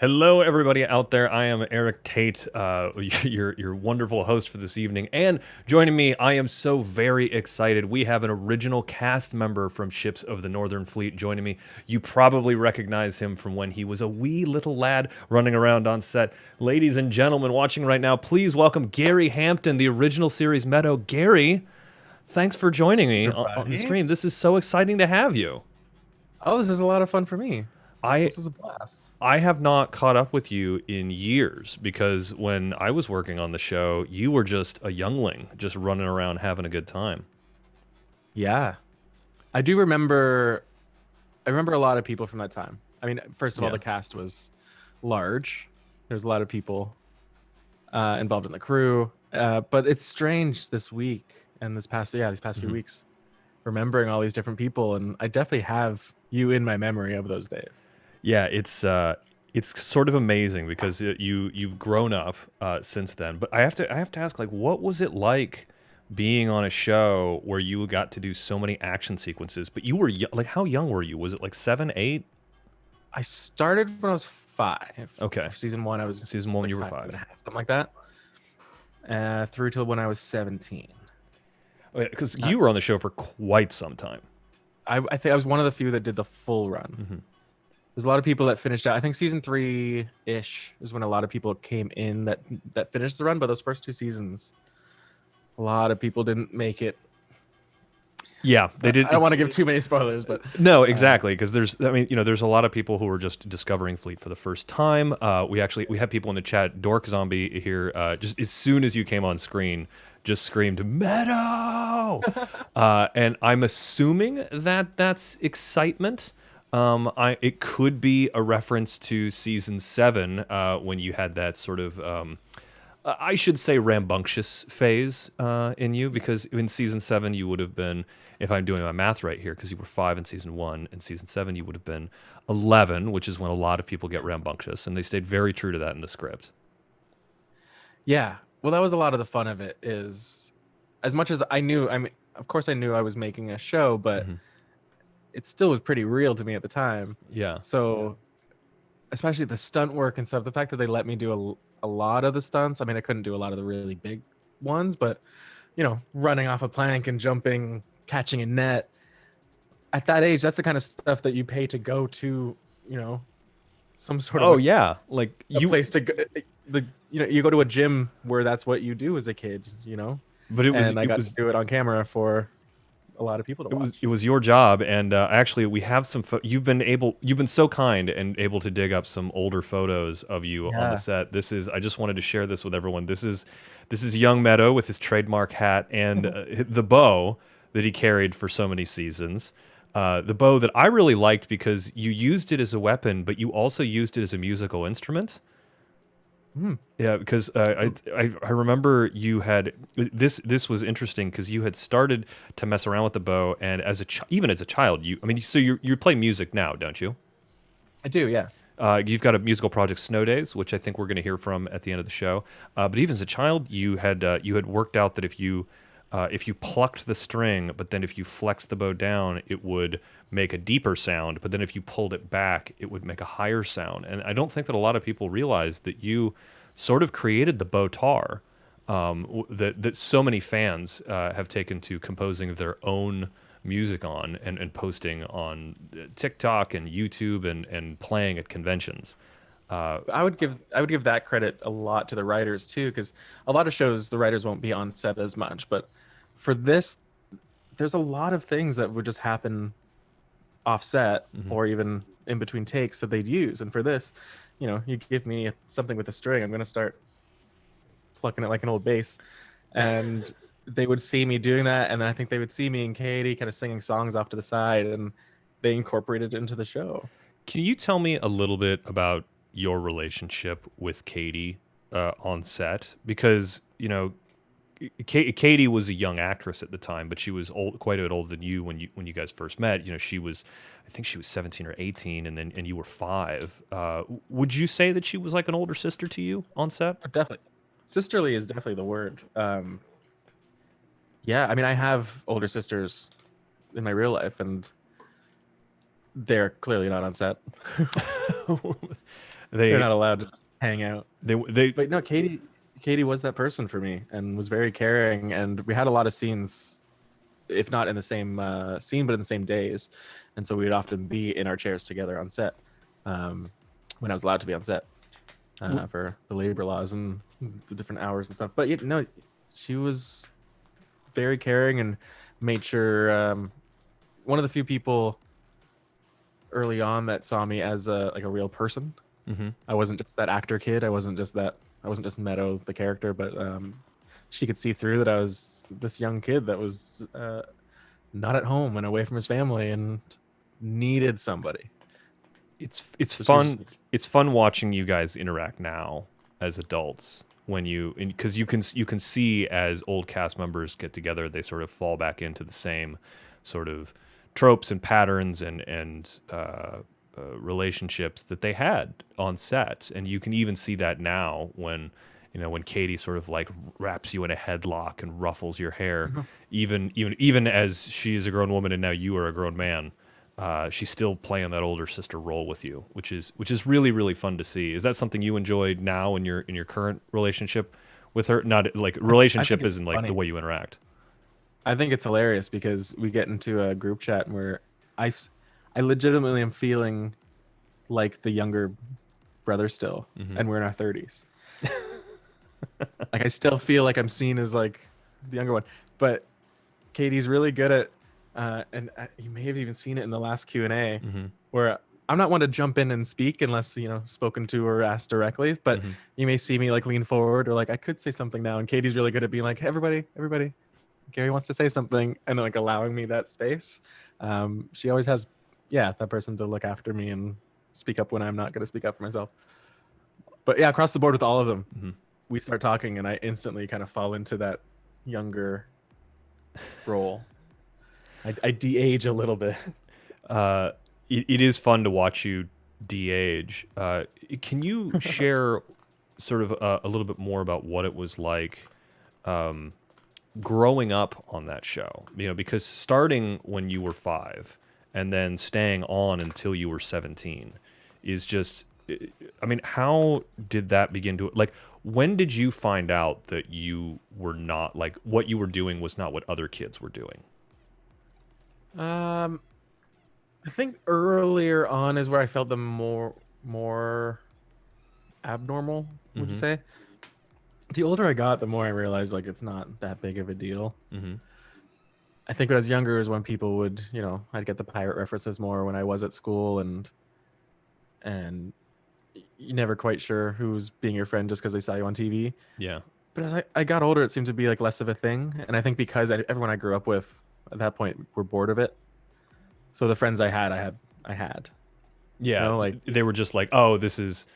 Hello, everybody out there. I am Erik Tait, your wonderful host for this evening. And joining me, I am so very excited. We have an original cast member from Ships of the Northern Fleet joining me. You probably recognize him from when he was a wee little lad running around on set. Ladies and gentlemen watching right now, please welcome Gary Hampton, the original series Meadow. Gary, thanks for joining me on the Everybody. stream. This is so exciting to have you. Oh, this is a lot of fun for me. I This is a blast. I have not caught up with you in years because when I was working on the show, you were just a youngling, just running around having a good time. Yeah. I do remember I remember a lot of people from that time. I mean, first of all, Yeah. the cast was large. There's a lot of people involved in the crew. But it's strange this week and these past few hmm weeks, remembering all these different people, and I definitely have you in my memory of those days. Yeah, it's sort of amazing because you've grown up since then. But I have to ask, like, what was it like being on a show where you got to do so many action sequences? But you were like, how young were you? Was it like 7, 8? I started when I was 5. Okay, Season 1, I season was one, like you were five and a 5. half, something like that. Through till when I was 17. Because Uh, you were on the show for quite some time. I think I was one of the few that did the full run. hmm There's a lot of people that finished out. I think season 3-ish is when a lot of people came in that finished the run, but those first 2 seasons, a lot of people didn't make it. Yeah, they I don't did. want to give too many spoilers, but No, uh, exactly, because I mean, there's a lot of people who are just discovering Fleet for the first time. We have people in the chat. Dork Zombie here, just as soon as you came on screen, just screamed Meadow, and I'm assuming that that's excitement. It could be a reference to season 7 when you had that sort of I should say rambunctious phase in you, because in season 7 you would have been, if I'm doing my math right here, because you were 5 in season 1, and season 7 you would have been 11, which is when a lot of people get rambunctious, and they stayed very true to that in the script. yeah. Well, that was a lot of the fun of it. Is as much as I knew. I mean, of course, I knew I was making a show, but hmm it still was pretty real to me at the time. Yeah. So especially the stunt work and stuff. The fact that they let me do a lot of the stunts. I mean, I couldn't do a lot of the really big ones, but running off a plank and jumping, catching a net. At that age, that's the kind of stuff that you pay to go to, you know, some sort of Oh yeah, like a you, place to go. You go to a gym where that's what you do as a kid. but it was And I it got to was do it on camera for a lot of people to it watch. was your job, and actually we have some. You've been so kind and able to dig up some older photos of you on the Yeah. set. I just wanted to share this with everyone. This is young Meadow with his trademark hat and the bow that he carried for so many seasons. The bow that I really liked because you used it as a weapon, but you also used it as a musical instrument. Hmm. Yeah, because I remember you had this was interesting because you had started to mess around with the bow, and even as a child, I mean, so you play music now, don't you? I do, yeah. You've got a musical project, Snow Days, which I think we're going to hear from at the end of the show. But even as a child, you had worked out that if you plucked the string, but then if you flexed the bow down, it would make a deeper sound. But then if you pulled it back, it would make a higher sound. And I don't think that a lot of people realize that you sort of created the bow tar that so many fans have taken to composing their own music on and posting on TikTok and YouTube and playing at conventions. I would give that credit a lot to the writers too, because a lot of shows the writers won't be on set as much, but for this, there's a lot of things that would just happen offset Mhm. or even in between takes that they'd use. And for this, you give me something with a string, I'm gonna start plucking it like an old bass, and they would see me doing that, and then I think they would see me and Katie kind of singing songs off to the side, and they incorporated it into the show. Can you tell me a little bit about your relationship with Katie on set? Because Katie was a young actress at the time, but she was quite a bit older than you when you guys first met. She was, I think she was 17 or 18, and you were 5. Would you say that she was like an older sister to you on set? But definitely, sisterly is definitely the word. Yeah, I mean, I have older sisters in my real life, and they're clearly not on set. They're They not allowed to just hang out. they But no, Katie was that person for me and was very caring, and we had a lot of scenes, if not in the same scene, but in the same days, and so we would often be in our chairs together on set, um, when I was allowed to be on set, for the labor laws and the different hours and stuff. But no, she was very caring and made sure. One of the few people early on that saw me as a real person. hmm I wasn't just that actor kid. I wasn't just Meadow the character, but she could see through that I was this young kid that was not at home and away from his family and needed somebody. it's So she was, fun. It's fun watching you guys interact now as adults when because you can see as old cast members get together, they sort of fall back into the same sort of tropes and patterns and relationships that they had on set, and you can even see that now when when Katie sort of like wraps you in a headlock and ruffles your hair, even as she's a grown woman and now you are a grown man. She's still playing that older sister role with you, which is really really fun to see. Is that something you enjoy now in your current relationship with her? Not like I think relationship it's isn't like the funny. way you interact. I think it's hilarious because we get into a group chat where I, s- I legitimately am feeling like the younger brother still, hmm and we're in our 30s. Like I still feel like I'm seen as like the younger one, but Katie's really good at, and you may have even seen it in the last Q&A, hmm where I'm not one to jump in and speak unless spoken to or asked directly. But hmm you may see me like lean forward or like I could say something now, and Katie's really good at being like, hey, everybody, Gary wants to say something, and like allowing me that space. She always has, yeah, that person to look after me and speak up when I'm not going to speak up for myself. But yeah, across the board with all of them, hmm we start talking, and I instantly kind of fall into that younger role. I de-age a little bit. Uh, it is fun to watch you de-age. Can you share sort of a little bit more about what it was like growing up on that show? Because starting when you were 5 and then staying on until you were 17 is just. I mean, how did that begin to like? When did you find out that you were not like what you were doing was not what other kids were doing? Um, I think earlier on is where I felt the more abnormal. Would you hmm say? The older I got, the more I realized like it's not that big of a deal. hmm I think when I was younger is when people would, I'd get the pirate references more when I was at school, and you never quite sure who's being your friend just because they saw you on TV. Yeah. But as I got older, it seemed to be like less of a thing, and I think because everyone I grew up with at that point were bored of it. So the friends I had, Yeah, like they were just like, "Oh, this is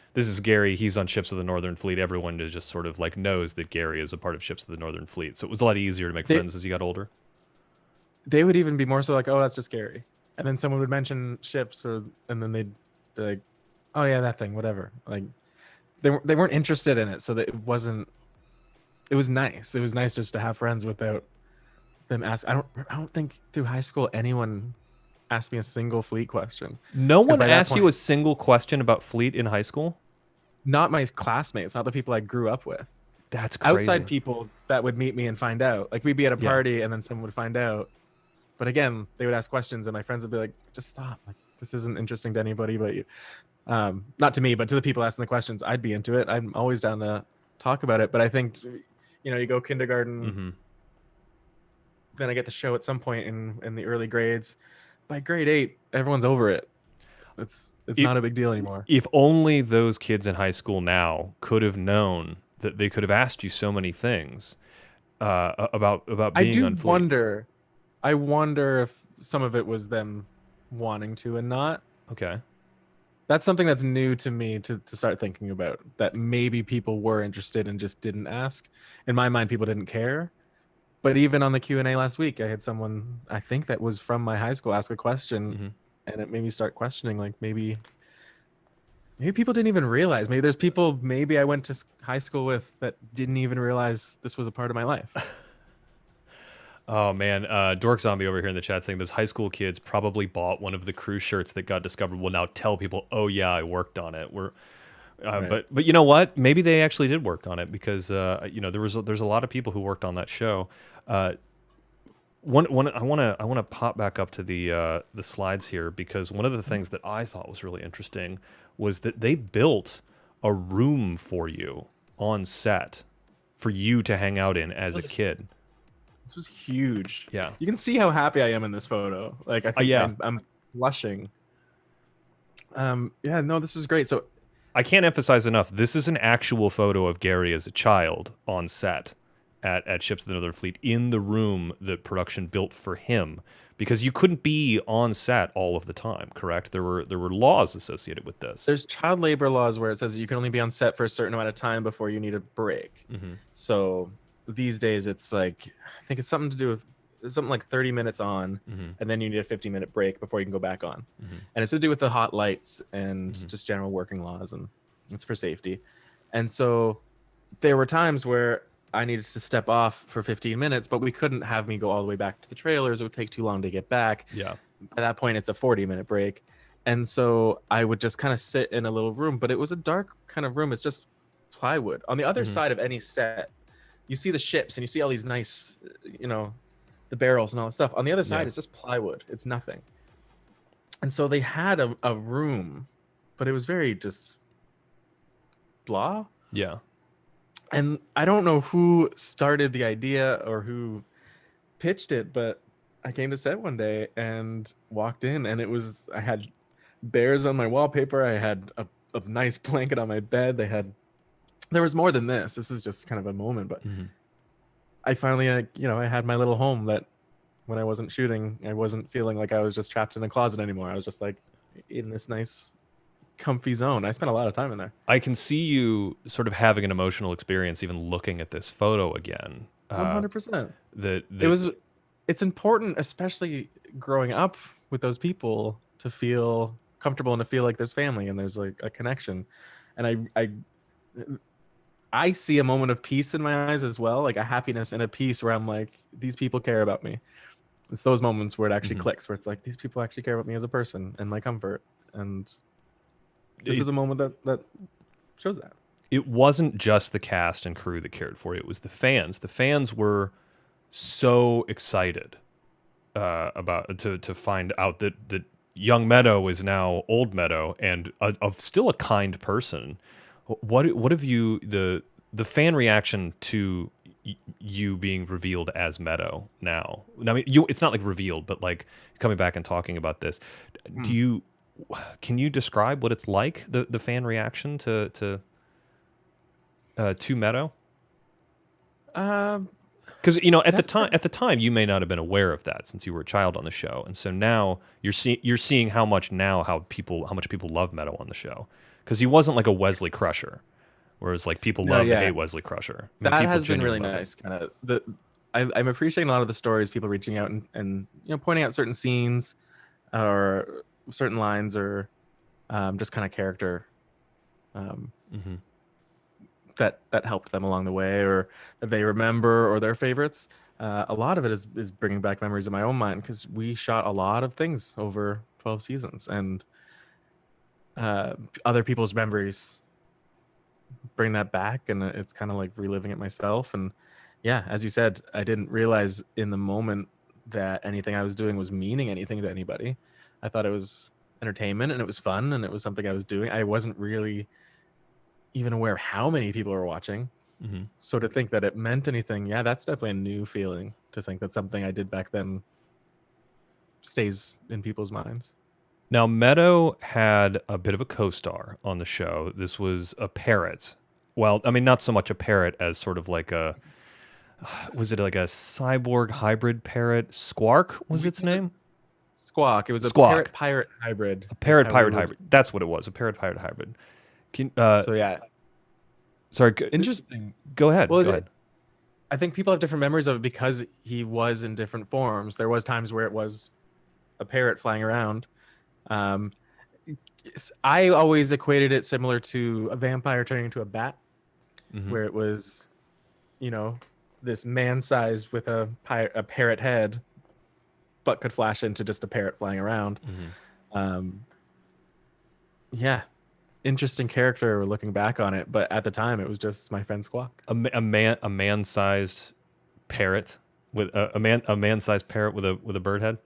Gary. He's on Ships of the Northern Fleet." Everyone is just sort of like knows that Gary is a part of Ships of the Northern Fleet. So it was a lot easier to make they friends as you got older. they would even be more so like, oh, that's just Gary, and then someone would mention ships, and then they'd be like, oh yeah, that thing, whatever. Like they weren't interested in it, so that it wasn't. It was nice. It was nice just to have friends without them ask. I don't think through high school anyone asked me a single fleet question, No because one by that asked you point, a single question about Fleet in high school. not my classmates, not the people I grew up with, That's outside crazy. people that would meet me and find out. Like we'd be at a Yeah, party and then someone would find out. But again, they would ask questions and my friends would be like, just stop. Like this isn't interesting to anybody but you. Not to me, but to the people asking the questions. I'd be into it. I'm always down to talk about it. But I think, you go kindergarten, hmm then I get the show at some point in the early grades. By grade 8, everyone's over it. It's If not a big deal anymore. if only those kids in high school now could have known that they could have asked you so many things about I being do on Fleet. wonder. I wonder if some of it was them wanting to and not. Okay. That's something that's new to me to start thinking about. That maybe people were interested and just didn't ask. In my mind, people didn't care. But even on the Q&A last week, I had someone I think that was from my high school ask a question, hmm and it made me start questioning like maybe people didn't even realize. Maybe there's people maybe I went to high school with that didn't even realize this was a part of my life. Oh man, Dork Zombie over here in the chat saying those high school kids probably bought one of the crew shirts that got discovered. Will now tell people, "Oh yeah, I worked on it." Right. But you know what? Maybe they actually did work on it because there's a lot of people who worked on that show. Uh, I want to pop back up to the slides here because one of the things that I thought was really interesting was that they built a room for you on set for you to hang out in as a kid. This was huge. Yeah. You can see how happy I am in this photo. Like I think Yeah. I'm blushing. Yeah, no, this is great. So I can't emphasize enough. This is an actual photo of Gary as a child on set at Ships of the Northern Fleet in the room that production built for him because you couldn't be on set all of the time, correct? There were laws associated with this. there's child labor laws where it says you can only be on set for a certain amount of time before you need a break. So these days it's like I think it's something to do with something like 30 minutes on and then you need a 15-minute break before you can go back on. And it's to do with the hot lights and just general working laws, and it's for safety. And so there were times where I needed to step off for 15 minutes, but we couldn't have me go all the way back to the trailers. It would take too long to get back. Yeah. At that point, it's a 40-minute break. And so I would just kind of sit in a little room, but it was a dark kind of room. It's just plywood. On the other side of any set, you see the ships and you see all these nice, the barrels and all that stuff. On the other side, Yeah. it's just plywood. It's nothing. And so they had a room, but it was very just blah. Yeah. And I don't know who started the idea or who pitched it, but I came to set one day and walked in, and I had bears on my wallpaper. I had a nice blanket on my bed. There was more than this. This is just kind of a moment, but I finally, I had my little home that when I wasn't shooting, I wasn't feeling like I was just trapped in a closet anymore. I was just like in this nice comfy zone. I spent a lot of time in there. I can see you sort of having an emotional experience even looking at this photo again. 100%. That It's important, especially growing up with those people, to feel comfortable and to feel like there's family and there's like a connection. And I see a moment of peace in my eyes as well, like a happiness and a peace where I'm like, these people care about me. It's those moments where it actually clicks, where it's like, these people actually care about me as a person and my comfort. And this is a moment that shows that. It wasn't just the cast and crew that cared for you. It was the fans. The fans were so excited about to find out that young Meadow is now old Meadow and still a kind person. What have you the fan reaction to you being revealed as Meadow now? I mean, it's not like revealed, but like coming back and talking about this. Can you describe what it's like, the fan reaction to Meadow? Because at the time you may not have been aware of that since you were a child on the show, and so now you're seeing how much people love Meadow on the show, because he wasn't like a Wesley Crusher, whereas like people love to hate Wesley Crusher. I mean, That people has been really genuinely love nice. Kind of I'm appreciating a lot of the stories, people reaching out and pointing out certain scenes or certain lines or just kind of character that helped them along the way or that they remember or their favorites. A lot of it is bringing back memories in my own mind because we shot a lot of things over 12 seasons, and other people's memories bring that back, and it's kind of like reliving it myself. And yeah, as you said, I didn't realize in the moment that anything I was doing was meaning anything to anybody. I thought it was entertainment and it was fun and it was something I was doing. I wasn't really even aware of how many people were watching. So to think that it meant anything, yeah, that's definitely a new feeling, to think that something I did back then stays in people's minds. Now, Meadow had a bit of a co-star on the show. This was a parrot. Well, I mean, not so much a parrot as sort of like was it like a cyborg hybrid parrot? Squark was its name? Squawk. It was a Squawk. parrot pirate hybrid. A parrot pirate hybrid. That's what it was. A parrot pirate hybrid. So yeah, sorry. interesting. Go ahead. Well, go ahead. I think people have different memories of it because he was in different forms. There was times where it was a parrot flying around. I always equated it similar to a vampire turning into a bat, where it was, this man-sized with a parrot head, but could flash into just a parrot flying around. Yeah, interesting character looking back on it, but at the time it was just my friend Squawk. A man-sized parrot with a man-sized parrot with a bird head.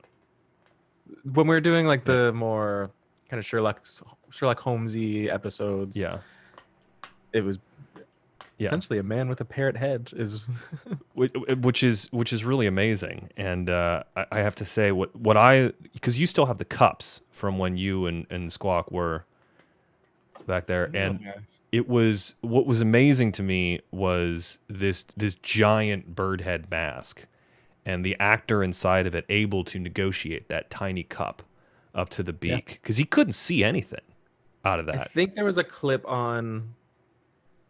When we were doing like Yeah. the more kind of Sherlock Holmesy episodes, Yeah. it was Yeah. essentially a man with a parrot head is Which is really amazing. And I have to say what I because you still have the cups from when you and Squawk were back there, oh, and yes. it was what was amazing to me was this giant bird head mask and the actor inside of it able to negotiate that tiny cup up to the Yeah. beak because he couldn't see anything out of I that. think there was a clip on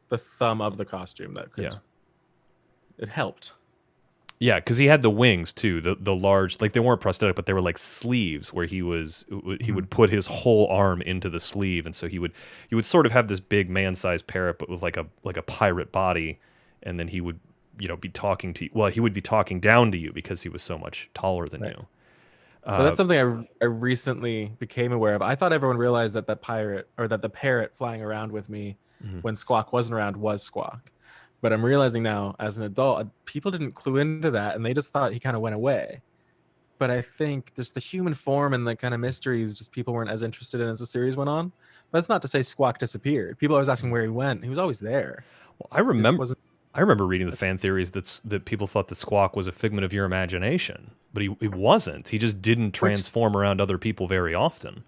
the thumb of the costume that could Yeah. it helped. Yeah, because he had the wings too, the large, like they weren't prosthetic, but they were like sleeves where he Mhm. would put his whole arm into the sleeve, and so he would sort of have this big man-sized parrot, but with like a pirate body, and then he would be talking to you. Well, he would be talking down to you because he was so much taller than Right. you. But Uh, that's something I recently became aware of. I thought everyone realized that pirate or that the parrot flying around with me mhm. when Squawk wasn't around was Squawk. But I'm realizing now as an adult, people didn't clue into that and they just thought he kind of went away. But I think just the human form and the kind of mysteries just people weren't as interested in as the series went on. But that's not to say Squawk disappeared. People always asking where he went. He was always there. Well, He just wasn't. I remember reading the fan theories that people thought that Squawk was a figment of your imagination, but he wasn't. He just didn't Which transform around other people very often.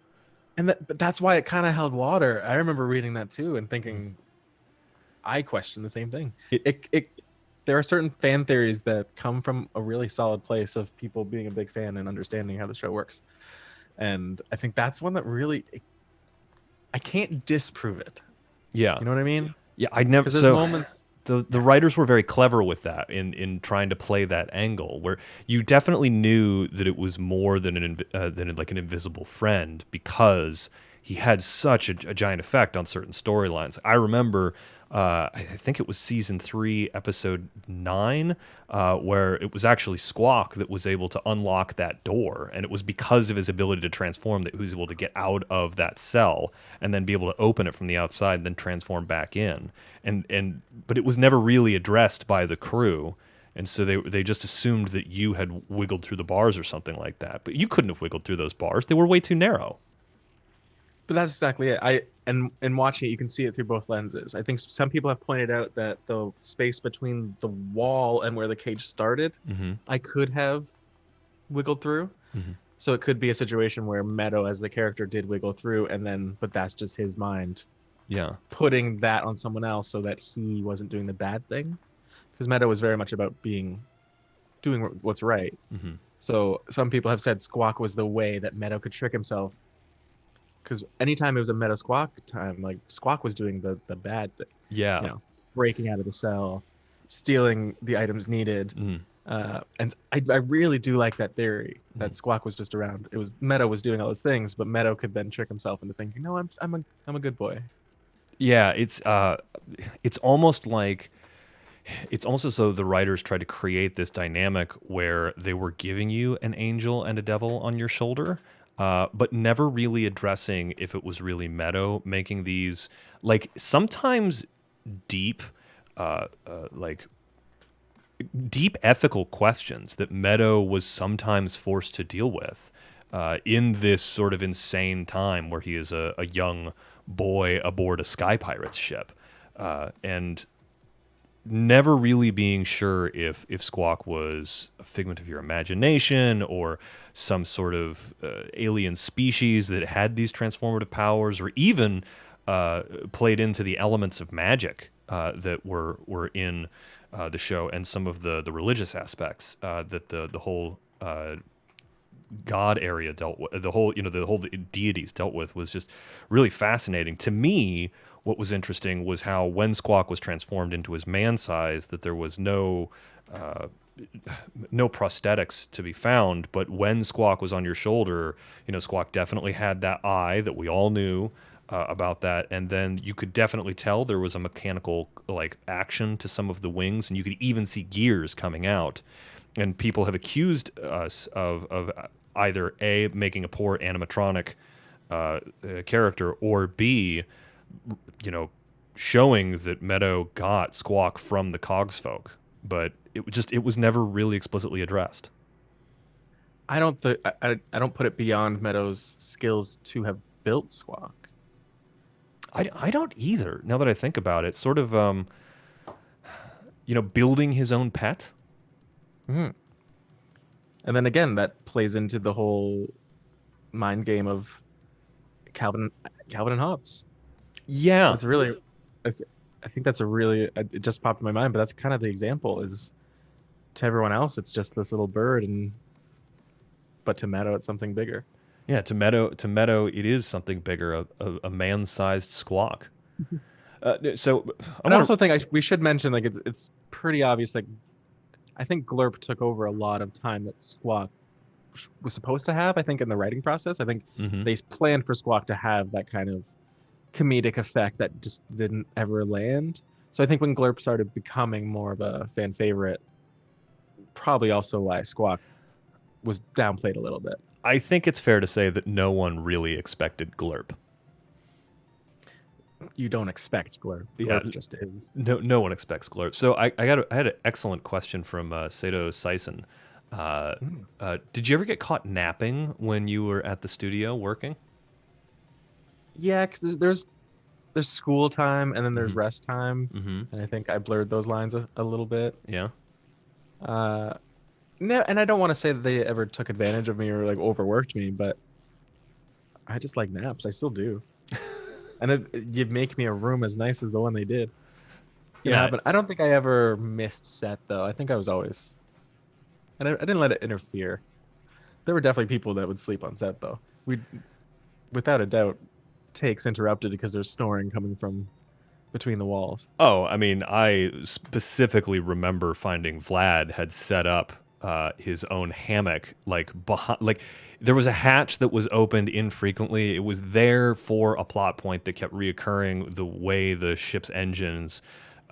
but that's why it kind of held water. I remember reading that too and thinking I question the same thing. It It there are certain fan theories that come from a really solid place of people being a big fan and understanding how the show works. And I think that's one that really I can't disprove it. yeah. You know what I mean? Yeah, I never. Because there's So moments. the writers were very clever with that in trying to play that angle where you definitely knew that it was more than than like an invisible friend because he had such a giant effect on certain storylines. I remember. I think it was season 3, episode 9, where it was actually Squawk that was able to unlock that door, and it was because of his ability to transform that he was able to get out of that cell and then be able to open it from the outside and then transform back in. And but it was never really addressed by the crew. And so they just assumed that you had wiggled through the bars or something like that. But you couldn't have wiggled through those bars. They were way too narrow. But that's exactly it. And watching it, you can see it through both lenses. I think some people have pointed out that the space between the wall and where the cage started, Mm-hmm. I could have wiggled through. Mm-hmm. So it could be a situation where Meadow, as the character, did wiggle through, and then, but that's just his mind Yeah. putting that on someone else so that he wasn't doing the bad thing. Because Meadow was very much about doing what's right. Mm-hmm. So some people have said Squawk was the way that Meadow could trick himself. Because anytime it was a Meadow Squawk time, like Squawk was doing the bad thing, Yeah. breaking out of the cell, stealing the items needed. Mm-hmm. And I really do like that theory that Mhm. Squawk was just around. It was Meadow was doing all those things, but Meadow could then trick himself into thinking, no, I'm a good boy. Yeah, it's almost like it's almost as though the writers tried to create this dynamic where they were giving you an angel and a devil on your shoulder, but never really addressing if it was really Meadow making these like sometimes deep, like deep ethical questions that Meadow was sometimes forced to deal with in this sort of insane time where he is a young boy aboard a Sky Pirates ship. And never really being sure if Squawk was a figment of your imagination or some sort of alien species that had these transformative powers, or even played into the elements of magic that were in the show and some of the religious aspects that the whole God area dealt with, the whole deities dealt with was just really fascinating. To me, what was interesting was how when Squawk was transformed into his man size, that there was no prosthetics to be found. But when Squawk was on your shoulder, Squawk definitely had that eye that we all knew about that, and then you could definitely tell there was a mechanical like action to some of the wings, and you could even see gears coming out. And people have accused us of either A, making a poor animatronic character, or B, you know, showing that Meadow got Squawk from the Cogsfolk, but it was never really explicitly addressed. I don't th- I don't put it beyond Meadow's skills to have built Squawk. I don't either. Now that I think about it, sort of building his own pet. Hmm. And then again, that plays into the whole mind game of Calvin Calvin and Hobbes. Yeah, That's really, I, th- I think that's a really, it just popped in my mind, but that's kind of the example is to everyone else, it's just this little bird, but to Meadow, it's something bigger. yeah. To Meadow, it is something bigger, a man-sized Squawk. So I But I want also to. think we should mention, like, it's pretty obvious, like, I think Glurp took over a lot of time that Squawk was supposed to have, I think, in the writing process. I think Hmm. they planned for Squawk to have that kind of comedic effect that just didn't ever land. So I think when Glurp started becoming more of a fan favorite, probably also why Squawk was downplayed a little bit. I think it's fair to say that no one really expected Glurp. You don't expect Glurp. Yeah, Glurp just is. no one expects Glurp. So I had an excellent question from Sato Sison. Mm. Did you ever get caught napping when you were at the studio working? Yeah, because there's school time and then there's Hmm. rest time, Hmm. and I think I blurred those lines a little bit. Yeah. Uh, no, and I don't want to say that they ever took advantage of me or like overworked me, but I just like naps. I still do, and you make me a room as nice as the one they did. It Yeah. happened. I don't think I ever missed set though. I think I was always, and I didn't let it interfere. There were definitely people that would sleep on set though. We, without a doubt, takes interrupted because there's snoring coming from between the walls. Oh, I mean, I specifically remember finding Vlad had set up his own hammock, like behind, like there was a hatch that was opened infrequently. It was there for a plot point that kept reoccurring. The way the ship's engines.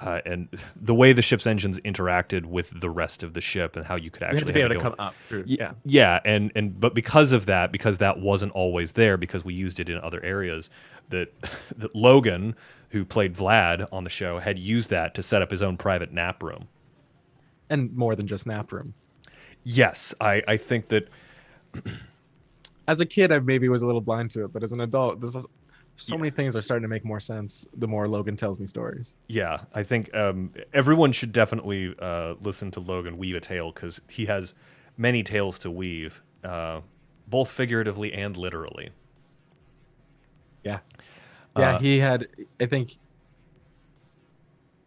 And the way the ship's engines interacted with the rest of the ship, and how you could We had to actually be have able it to go. come up. Through, yeah. Yeah, and but because that wasn't always there, because we used it in other areas, that that Logan, who played Vlad on the show, had used that to set up his own private nap room. And more than just nap room. Yes, I think that. As a kid, I maybe was a little blind to it, but as an adult, this is so Yeah, many things are starting to make more sense the more Logan tells me stories. yeah, I think everyone should definitely listen to Logan weave a tale, because he has many tales to weave, both figuratively and literally. Yeah. Yeah, Uh, he had, I think,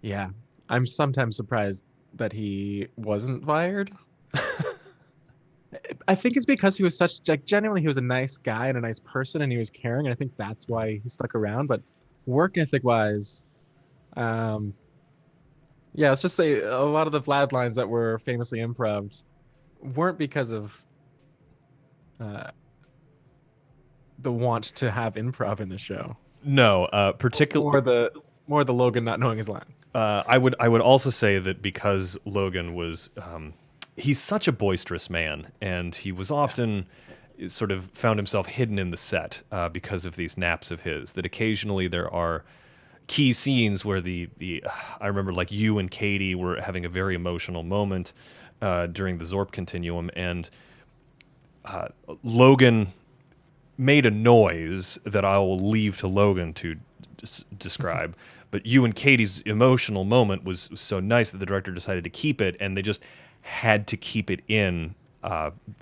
yeah. I'm sometimes surprised that he wasn't fired. I think it's because he was such, like, genuinely, he was a nice guy and a nice person and he was caring. And I think that's why he stuck around. But work ethic wise, um, yeah, let's just say a lot of the Vlad lines that were famously improv weren't because of uh, the want to have improv in the show, no, particular. or the Logan not knowing his lines. I would also say that because Logan was he's such a boisterous man, and he was often sort of found himself hidden in the set because of these naps of his. That occasionally there are key scenes where the I remember, like, you and Katie were having a very emotional moment during the Zorp Continuum, and Logan made a noise that I will leave to Logan to describe. But you and Katie's emotional moment was so nice that the director decided to keep it, and they just had to keep it in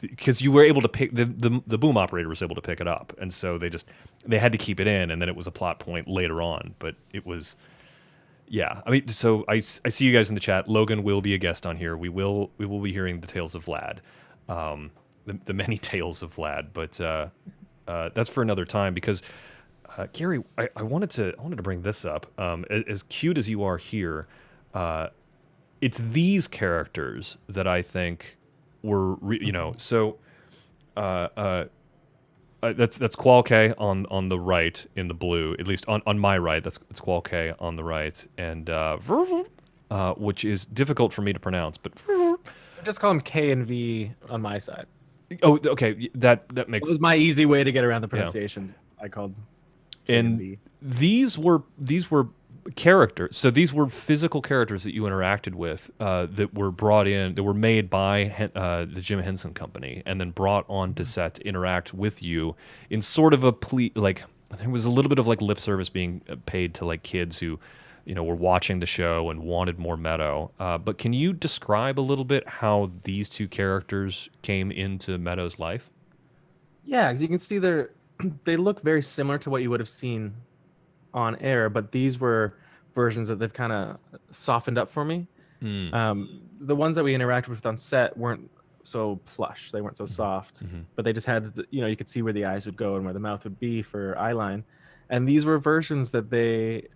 because you were able to pick the boom operator was able to pick it up, and so they had to keep it in, and then it was a plot point later on. But it was. Yeah, I mean, so I see you guys in the chat. Logan will be a guest on here. We will be hearing the tales of Vlad, the many tales of Vlad. But that's for another time, because Gary, I wanted to bring this up. As cute as you are here, it's these characters that I think were so. Uh, uh, that's Qual K on the right in the blue, at least on my right. That's Qual K on the right, and which is difficult for me to pronounce, but Just call him K and V on my side. oh, okay, that It makes was my easy way to get around the yeah. pronunciations. I called. K and And B. these were characters. So these were physical characters that you interacted with that were brought in, that were made by the Jim Henson Company, and then brought onto set to interact with you in sort of a like there was a little bit of like lip service being paid to like kids who, were watching the show and wanted more Meadow. But can you describe a little bit how these two characters came into Meadow's life? Yeah, as you can see, they look very similar to what you would have seen on air, but these were versions that they've kind of softened up for me. Mm. The ones that we interacted with on set weren't so plush; they weren't so soft, but they just had, you could see where the eyes would go and where the mouth would be for eyeline. And these were versions that they,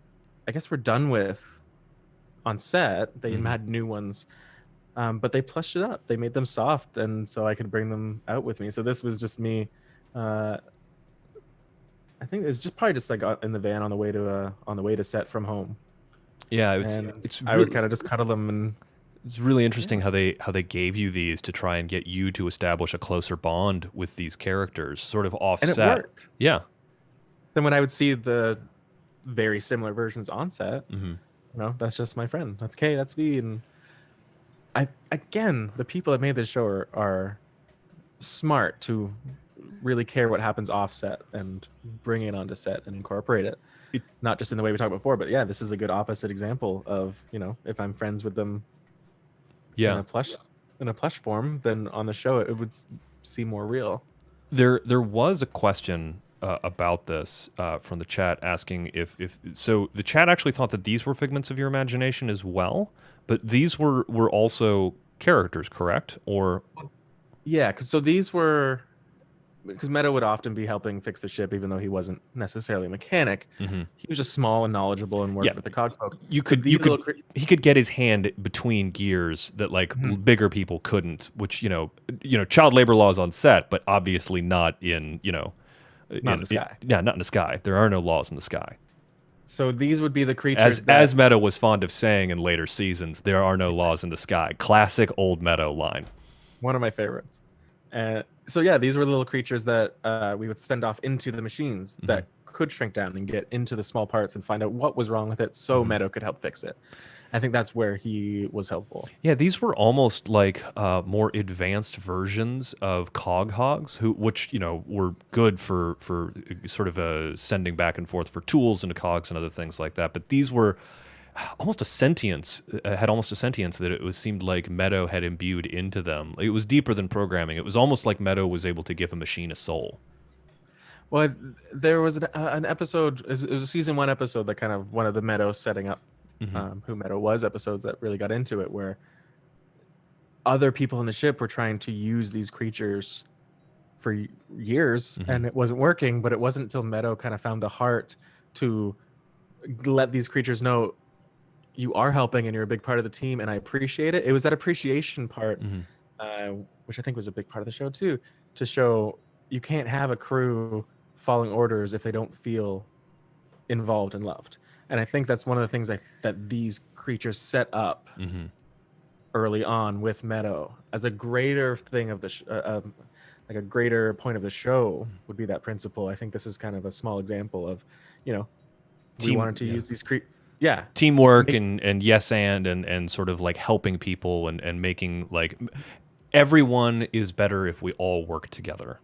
I guess, were done with on set. They had new ones, but they plushed it up. They made them soft, and so I could bring them out with me. So this was just me. I think it's just probably just like in the van on the way to set from home. Yeah, And it's I would really, kind of just cuddle them, and it's really interesting how they gave you these to try and get you to establish a closer bond with these characters, sort of it offset. worked. Yeah. Then when I would see the very similar versions on set, that's just my friend. That's K, that's B, and again, the people that made this show are smart to really care what happens offset and bring it onto set and incorporate it. Not just in the way we talked before, but yeah, this is a good opposite example of, if I'm friends with them in Yeah. a plush form, then on the show it would seem more real. There was a question about this from the chat asking if so the chat actually thought that these were figments of your imagination as well, but these were also characters, correct? Or Yeah, so these were, because Meadow would often be helping fix the ship, even though he wasn't necessarily a mechanic. He was just small and knowledgeable and worked Yeah. with the cogspoke. you So could these you could little he could get his hand between gears that like bigger people couldn't, which child labor laws on set, but obviously not in Not in the sky. yeah, not in the sky. There are no laws in the sky. So these would be the creatures As Meadow was fond of saying in later seasons, there are no laws in the sky. Classic old Meadow line. one of my favorites. So yeah, these were little creatures that we would send off into the machines that could shrink down and get into the small parts and find out what was wrong with it, so Meadow could help fix it. I think that's where he was helpful. Yeah, these were almost like more advanced versions of cog hogs, which were good for sort of sending back and forth for tools into cogs and other things like that. But these were almost a sentience, had almost a sentience that seemed like Meadow had imbued into them. It was deeper than programming. It was almost like Meadow was able to give a machine a soul. Well, there was an episode. It was a season 1 episode that kind of one of the Meadow setting up who Meadow was episodes that really got into it, where other people in the ship were trying to use these creatures for years and it wasn't working. But it wasn't until Meadow kind of found the heart to let these creatures know, you are helping and you're a big part of the team, and I appreciate it. It was that appreciation part, which I think was a big part of the show too, to show you can't have a crew following orders if they don't feel involved and loved. And I think that's one of the things that these creatures set up early on with Meadow as a greater thing of the like a greater point of the show would be that principle. I think this is kind of a small example of, we wanted to use these Teamwork and yes and sort of like helping people and making like everyone is better if we all work together.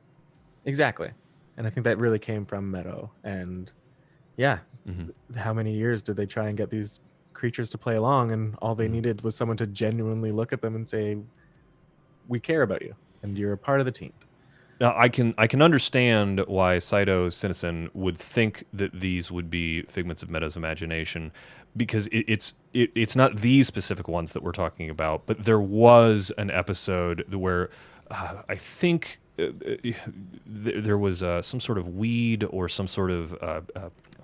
Exactly. And I think that really came from Meadow. And yeah, how many years did they try and get these creatures to play along, and all they needed was someone to genuinely look at them and say, we care about you and you're a part of the team. Now, I can understand why Saito Sinison would think that these would be figments of Meadow's imagination, because it's not these specific ones that we're talking about, but there was an episode where I think there was some sort of weed or some sort of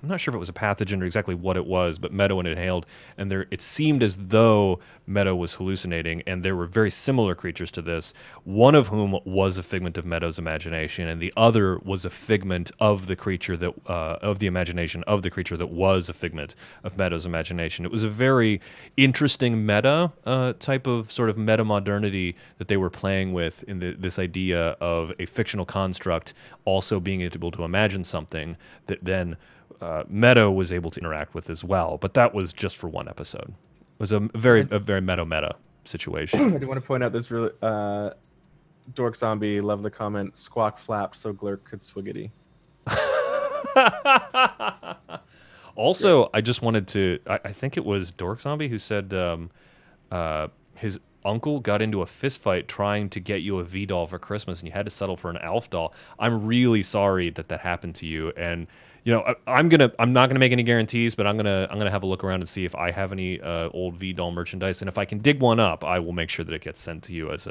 I'm not sure if it was a pathogen or exactly what it was, but Meadow had inhaled, and it seemed as though Meadow was hallucinating, and there were very similar creatures to this, one of whom was a figment of Meadow's imagination, and the other was a figment of the creature that of the imagination of the creature that was a figment of Meadow's imagination. It was a very interesting meta type of sort of meta modernity that they were playing with in this idea of a fictional construct also being able to imagine something that then Meadow was able to interact with as well, but that was just for one episode. It was a very meta situation. I do want to point out this really Dork Zombie, love the comment, squawk flap so Glurk could swiggity. Also, I just wanted to, I think it was Dork Zombie who said his uncle got into a fist fight trying to get you a V-doll for Christmas and you had to settle for an Alf doll. I'm really sorry that happened to you. And you know, I'm not gonna make any guarantees, but I'm gonna have a look around and see if I have any old V-doll merchandise, and if I can dig one up, I will make sure that it gets sent to you as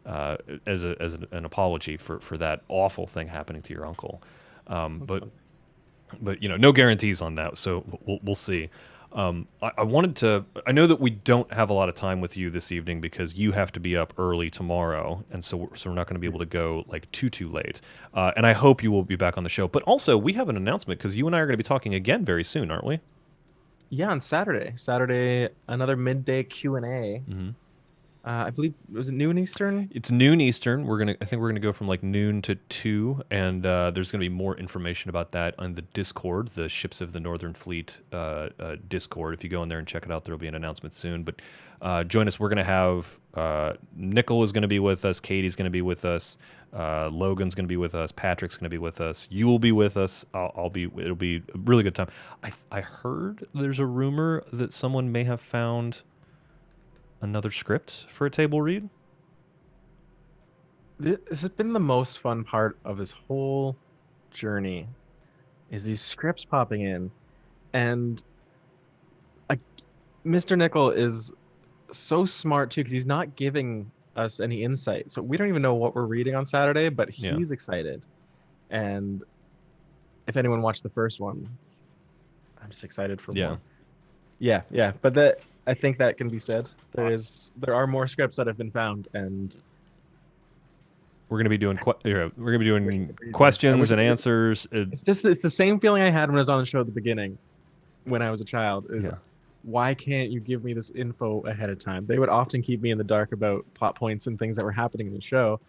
an apology for that awful thing happening to your uncle. But you know, no guarantees on that, so we'll see. I wanted to. I know that we don't have a lot of time with you this evening because you have to be up early tomorrow, and so we're not going to be able to go like too late. And I hope you will be back on the show. But also, we have an announcement because you and I are going to be talking again very soon, aren't we? Yeah, on Saturday, another midday Q&A. I believe, was it noon Eastern? It's noon Eastern. I think we're gonna go from like noon to 2, and there's gonna be more information about that on the Discord, the Ships of the Northern Fleet Discord. If you go in there and check it out, there'll be an announcement soon. But join us. We're gonna have Nickel is gonna be with us. Katie's gonna be with us. Logan's gonna be with us. Patrick's gonna be with us. You'll be with us. I'll be. It'll be a really good time. I heard there's a rumor that someone may have found another script for a table read. This has been the most fun part of this whole journey, is these scripts popping in, and Mr. Nickel is so smart too because he's not giving us any insight, so we don't even know what we're reading on Saturday, but he's excited. And if anyone watched the first one, I'm just excited for more. Yeah, but I think that can be said. There are more scripts that have been found, and we're going to be doing questions and answers. It's the same feeling I had when I was on the show at the beginning, when I was a child. Why can't you give me this info ahead of time? They would often keep me in the dark about plot points and things that were happening in the show,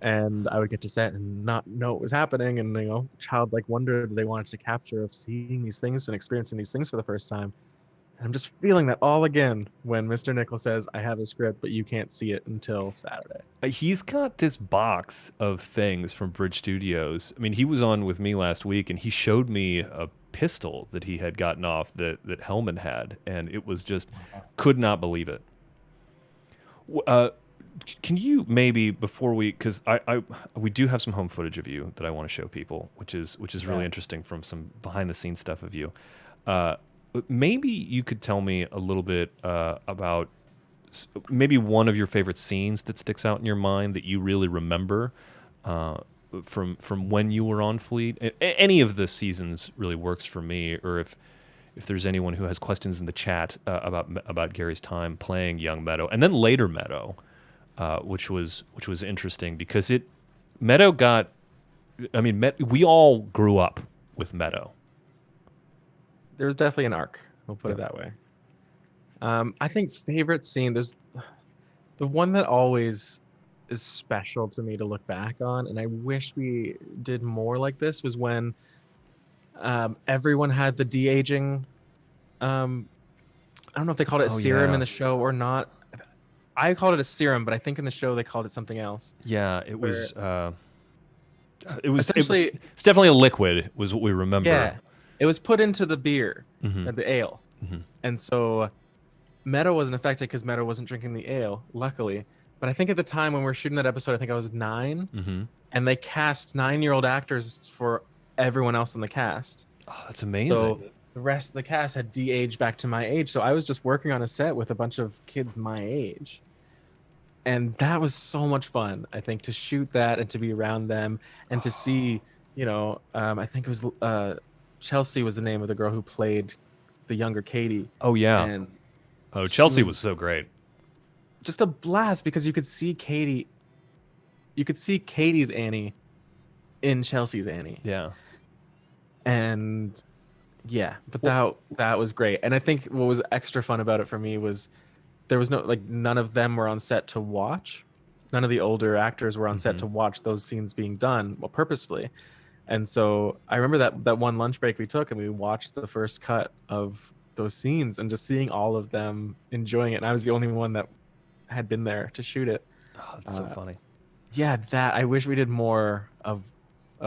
and I would get to set and not know what was happening, and childlike wonder that they wanted to capture of seeing these things and experiencing these things for the first time. I'm just feeling that all again when Mr. Nickel says, I have a script, but you can't see it until Saturday. He's got this box of things from Bridge Studios. I mean, he was on with me last week, and he showed me a pistol that he had gotten off that Hellman had, and it was just, could not believe it. Can you maybe, before because we do have some home footage of you that I want to show people, which is really interesting from some behind-the-scenes stuff of you. Maybe you could tell me a little bit about maybe one of your favorite scenes that sticks out in your mind that you really remember from when you were on Fleet. Any of the seasons really works for me, or if there's anyone who has questions in the chat about Gary's time playing young Meadow and then later Meadow, which was interesting because Meadow got. I mean, we all grew up with Meadow. There's definitely an arc. We'll put it that way. I think favorite scene, there's the one that always is special to me to look back on, and I wish we did more like this, was when everyone had the de-aging. I don't know if they called it a serum in the show or not. I called it a serum, but I think in the show they called it something else. Yeah, it was essentially it's definitely a liquid, was what we remember. Yeah. It was put into the beer, the ale. And so Meadow wasn't affected because Meadow wasn't drinking the ale, luckily. But I think at the time when we were shooting that episode, I think I was 9. And they cast 9-year-old actors for everyone else in the cast. Oh, that's amazing. So the rest of the cast had de-aged back to my age. So I was just working on a set with a bunch of kids my age. And that was so much fun, I think, to shoot that and to be around them and to see, I think it was... Chelsea was the name of the girl who played the younger Katie, Oh yeah. and Oh, she Chelsea was was so great. just a blast because you could see Katie, you could see Katie's Annie in Chelsea's Annie, Yeah. and yeah, but Well, that was great. And I think what was extra fun about it for me was there was no like none of them were on set to watch. None of the older actors were on set mhm. to watch those scenes being done, well, purposefully. And so I remember that one lunch break we took and we watched the first cut of those scenes and just seeing all of them enjoying it. And I was the only one that had been there to shoot it. Oh, it's so Uh, funny. yeah, that I wish we did more of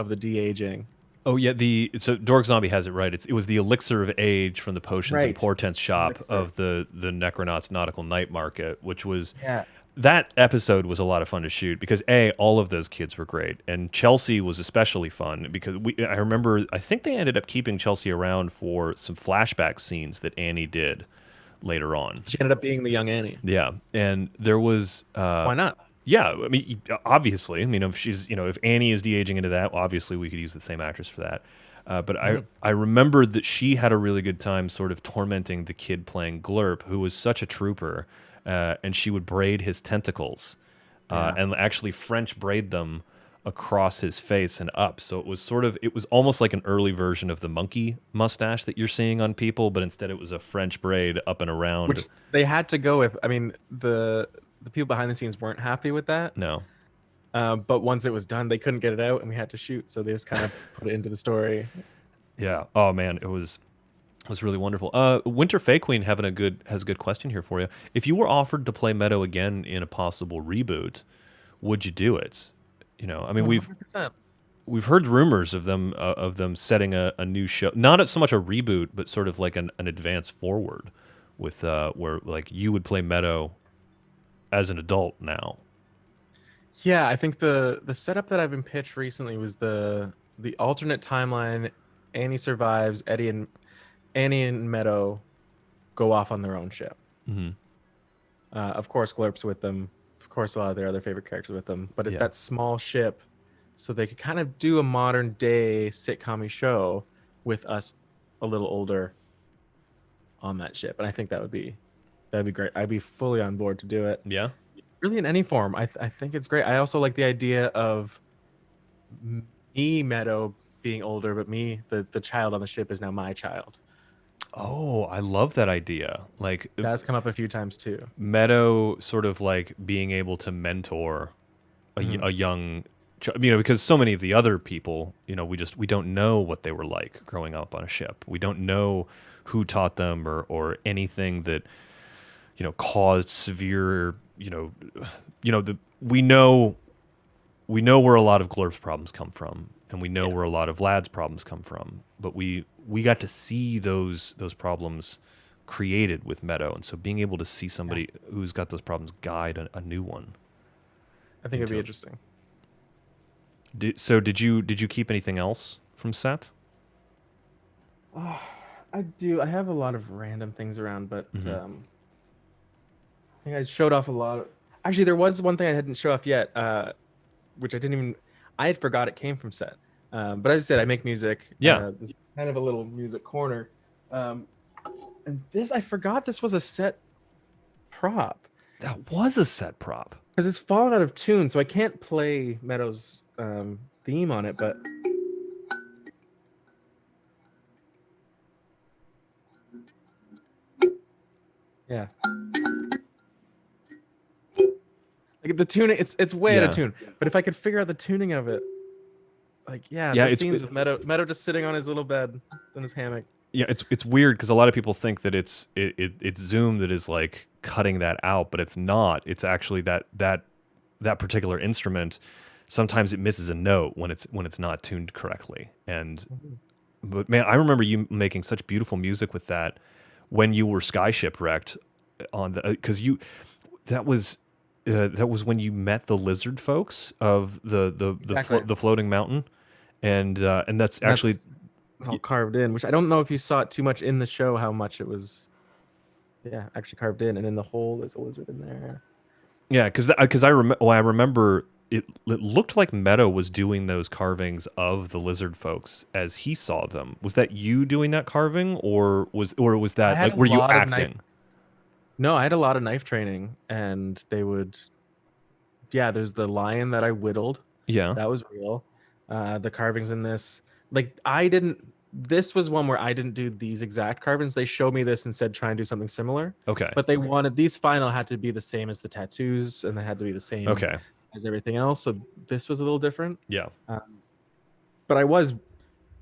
the de-aging. Oh yeah, the so Dork Zombie has it right. It was the elixir of age from the potions and Right. portents shop Elixir. of the Necronauts Nautical Night Market, which was Yeah. that episode was a lot of fun to shoot because all of those kids were great, and Chelsea was especially fun because I remember I think they ended up keeping Chelsea around for some flashback scenes that Annie did later on. She ended up being the young Annie. Yeah, and there was Why not? yeah, I mean, obviously, I mean, if she's, if Annie is de-aging into that, obviously we could use the same actress for that. But Mhm. I remembered that she had a really good time sort of tormenting the kid playing Glurp, who was such a trooper, and she would braid his tentacles, Yeah. and actually French braid them across his face and up. So it was almost like an early version of the monkey mustache that you're seeing on people, but instead it was a French braid up and around. Which they had to go with. I mean, the people behind the scenes weren't happy with that. No. But once it was done, they couldn't get it out, and we had to shoot. So they just kind of put it into the story. Yeah. Oh man, it was really wonderful. Winter Fay Queen has a good question here for you. If you were offered to play Meadow again in a possible reboot, would you do it? I mean, we've 100%. we've heard rumors of them setting a new show, not so much a reboot, but sort of like an advance forward with where like you would play Meadow as an adult now. Yeah, I think the setup that I've been pitched recently was the alternate timeline. Annie survives. Annie and Meadow go off on their own ship. Hmm. Of course, Glurp's with them. Of course, a lot of their other favorite characters with them. But it's Yeah. that small ship, so they could kind of do a modern day sitcom show with us a little older on that ship. And I think that'd be great. I'd be fully on board to do it. Yeah. Really, in any form, I think it's great. I also like the idea of me, Meadow, being older, but me, the child on the ship, is now my child. Oh, I love that idea. Like That's come up a few times too. Meadow sort of like being able to mentor Mhm. a young because so many of the other people, we don't know what they were like growing up on a ship. We don't know who taught them or anything that caused severe the we know where a lot of Glurp's problems come from, and we know Yeah. where a lot of Lad's problems come from, but we got to see those problems created with Meadow, and so being able to see Yeah. somebody who's got those problems guide a new one I think it'd be into it. interesting. Did you keep anything else from set? Oh, I do. I have a lot of random things around, but Hmm. I think I showed off a lot. Actually, there was one thing I hadn't show off yet, which I didn't even. I had forgot it came from set. But as I said, I make music. Yeah, Kind of a little music corner. Um, and this, I forgot this was a set prop that was a set prop. because it's fallen out of tune, so I can't play Meadow's theme on it. But yeah, like the tuning, it's way out of Yeah, tune. But if I could figure out the tuning of it, like yeah, yeah. those scenes with Meadow just sitting on his little bed in his hammock. Yeah, it's weird because a lot of people think that it's Zoom that is like cutting that out, but it's not. It's actually that particular instrument. Sometimes it misses a note when it's not tuned correctly. And Mhm. but man, I remember you making such beautiful music with that when you were sky shipwrecked on the because you that was when you met the lizard folks of Exactly. the floating mountain, and that's And actually it's all carved in, which I don't know if you saw it too much in the show, how much it was, yeah, actually carved in. And in the hole, there's a lizard in there. yeah, because I remember it looked like Meadow was doing those carvings of the lizard folks as he saw them. Was that you doing that carving, or was I that had like a were you lot of knife. acting? No, I had a lot of knife training, and they would. Yeah, there's the lion that I whittled. Yeah. That was real. The carvings in this, like I didn't. This was one where I didn't do these exact carvings. They showed me this and said try and do something similar. Okay. But they wanted these final had to be the same as the tattoos, and they had to be the same Okay. as everything else. So this was a little different. Yeah. But I was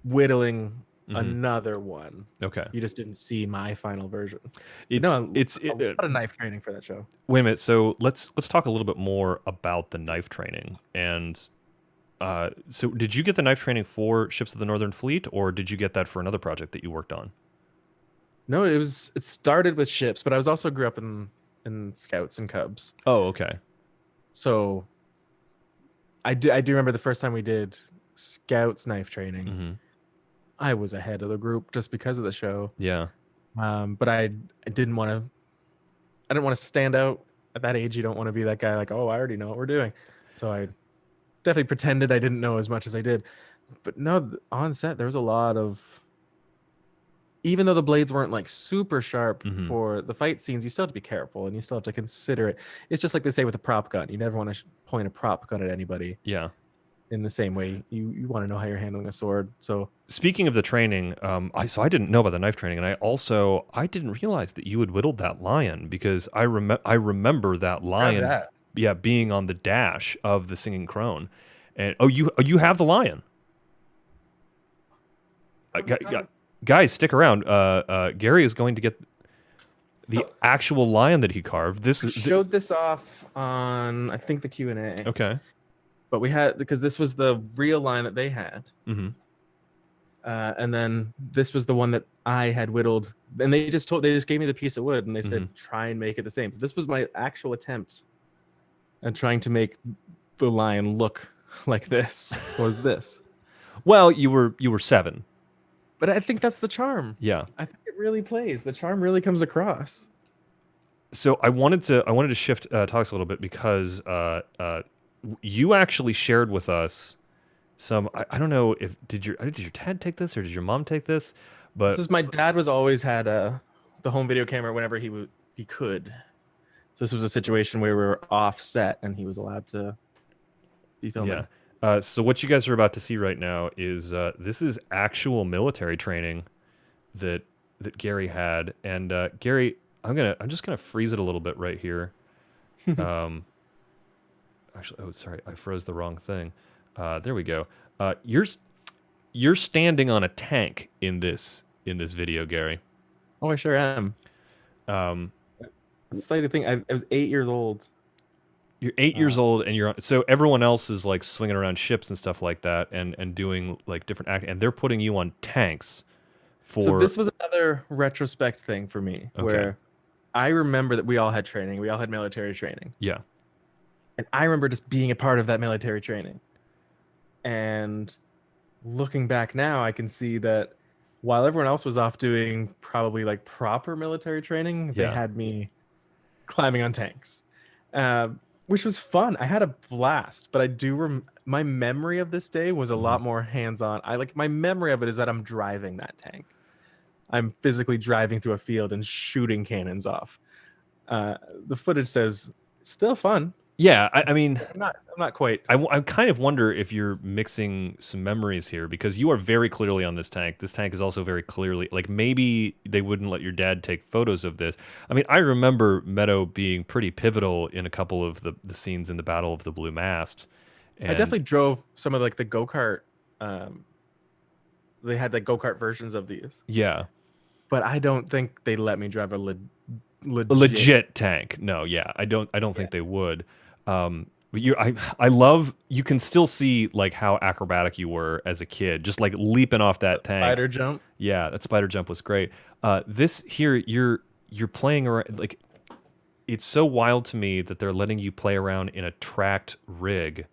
whittling Hmm. another one. Okay. You just didn't see my final version. But It's no, it's a lot of knife training for that show. wait a minute. So let's talk a little bit more about the knife training. And so did you get the knife training for Ships of the Northern Fleet, or did you get that for another project that you worked on? No, it started with ships, but I was also grew up in Scouts and Cubs. Oh, okay. So I do remember the first time we did Scouts knife training. Hmm. I was ahead of the group just because of the show. Yeah. But I didn't want to I didn't want to stand out at that age. You don't want to be that guy like, oh, I already know what we're doing. So I definitely pretended I didn't know as much as I did. But no, on set there was a lot of even though the blades weren't like super sharp Hmm. for the fight scenes, you still have to be careful and you still have to consider it. It's just like they say with a prop gun. You never want to point a prop gun at anybody Yeah. in the same way. You want to know how you're handling a sword. So Speaking of the training, I didn't know about the knife training, and I didn't realize that you had whittled that lion because I remember that grab lion, that. yeah, being on the dash of the singing crone, and you have the lion. Guys, stick around. Gary is going to get the So actual lion that he carved. This is showed this off on I think the Q&A. okay. But we had because this was the real line that they had. Hmm. And then this was the one that I had whittled, and they just gave me the piece of wood, and they said try and make it the same. So this was my actual attempt at trying to make the lion look like this. Was this? Well, you were 7. But I think that's the charm. Yeah. I think it really plays. The charm really comes across. So I wanted to shift talks a little bit because you actually shared with us some. I don't know if did your dad take this or did your mom take this, This but is my dad was always had the home video camera whenever he could. So this was a situation where we were off set and he was allowed to be filming. yeah. So what you guys are about to see right now is this is actual military training that Gary had, and Gary, I'm just gonna freeze it a little bit right here. Um, actually, oh sorry, I froze the wrong thing. There we go. You're standing on a tank in this video, Gary. Oh, I sure am. Um, It's like the thing. I was 8 years old. you're 8 years Uh, old, and so everyone else is like swinging around ships and stuff like that, and doing like different and they're putting you on tanks so for this was another retrospect thing for me, okay, where I remember that we all had training. We all had military training, yeah, and I remember just being a part of that military training. And looking back now, I can see that while everyone else was off doing probably like proper military training, they yeah, had me climbing on tanks, uh, which was fun. I had a blast, but I do my memory of this day was a hmm, lot more hands-on. I like my memory of it is that I'm driving that tank. I'm physically driving through a field and shooting cannons off. The footage says it's still fun. yeah. I mean, I'm not quite. I kind of wonder if you're mixing some memories here because you are very clearly on this tank. This tank is also very clearly like maybe they wouldn't let your dad take photos of this. I mean, I remember Meadow being pretty pivotal in a couple of the scenes in the Battle of the Blue Mast, I and definitely drove some of like the go-kart. Um, they had like go-kart versions of these, yeah, but I don't think they let me drive a a legit. legit tank. No, yeah, I don't Yeah. think they would. But I love you can still see like how acrobatic you were as a kid, just like leaping off that tank. Spider jump. Yeah, that spider jump was great. This here, you're playing around like it's so wild to me that they're letting you play around in a tracked rig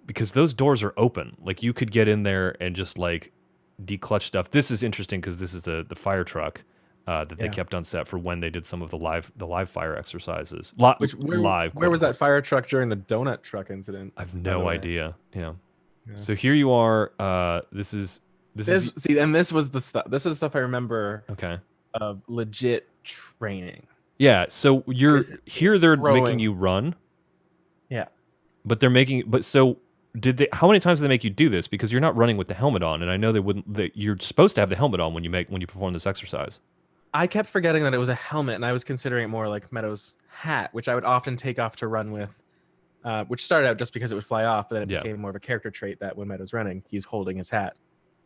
because those doors are open. Like you could get in there and just like declutch stuff. This is interesting because this is the fire truck. that they Yeah. kept on set for when they did some of the live fire exercises. Which Live, where quote was that unquote. fire truck during the donut truck incident? I've By the no way. idea. Yeah. Yeah. So here you are. This is This was the stuff. This is the stuff I remember okay. of legit training. Yeah. So you're This is here. They're making throwing. you run, Yeah. but they're making. But so did they? How many times did they make you do this? Because you're not running with the helmet on, and I know they wouldn't. That you're supposed to have the helmet on when you perform this exercise. I kept forgetting that it was a helmet, and I was considering it more like Meadow's hat, which I would often take off to run with. Which started out just because it would fly off, but then it Yeah. became more of a character trait that when Meadow's running, he's holding his hat.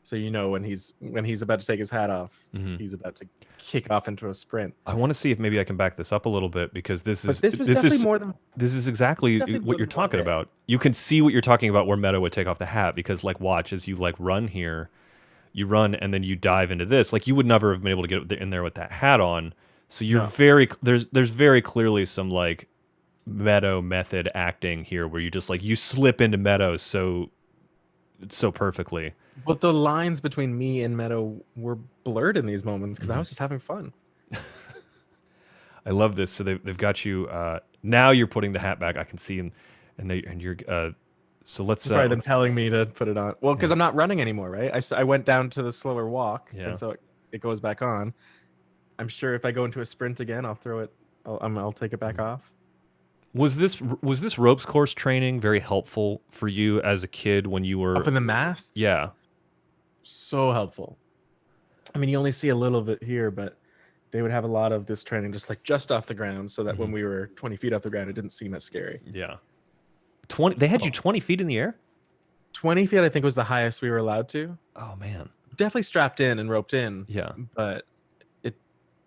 So you know when he's about to take his hat off, Mm-hmm. he's about to kick off into a sprint. I want to see if maybe I can back this up a little bit because But this was definitely more than this is exactly definitely what more you're than one talking day. about. You can see what you're talking about where Meadow would take off the hat because like watch as you like run here, you run and then you dive into this. Like you would never have been able to get in there with that hat on. So you're No. there's very clearly some like Meadow method acting here where you just like you slip into Meadow so perfectly. But the lines between me and Meadow were blurred in these moments because I was just having fun. I love this. So they've got you. Now you're putting the hat back. I can see, and you're. So let's. It's probably them telling me to put it on. Well, because I'm not running anymore, right? I went down to the slower walk, Yeah. and so it goes back on. I'm sure if I go into a sprint again, I'll throw it. I'll take it back off. Was this ropes course training very helpful for you as a kid when you were? Up in the masts. Yeah. So helpful. I mean, you only see a little bit here, but they would have a lot of this training just off the ground, so that when we were 20 feet off the ground, it didn't seem as scary. Yeah. 20. They had you 20 feet in the air. 20 feet, I think, was the highest we were allowed to. Oh man. Definitely strapped in and roped in. Yeah. But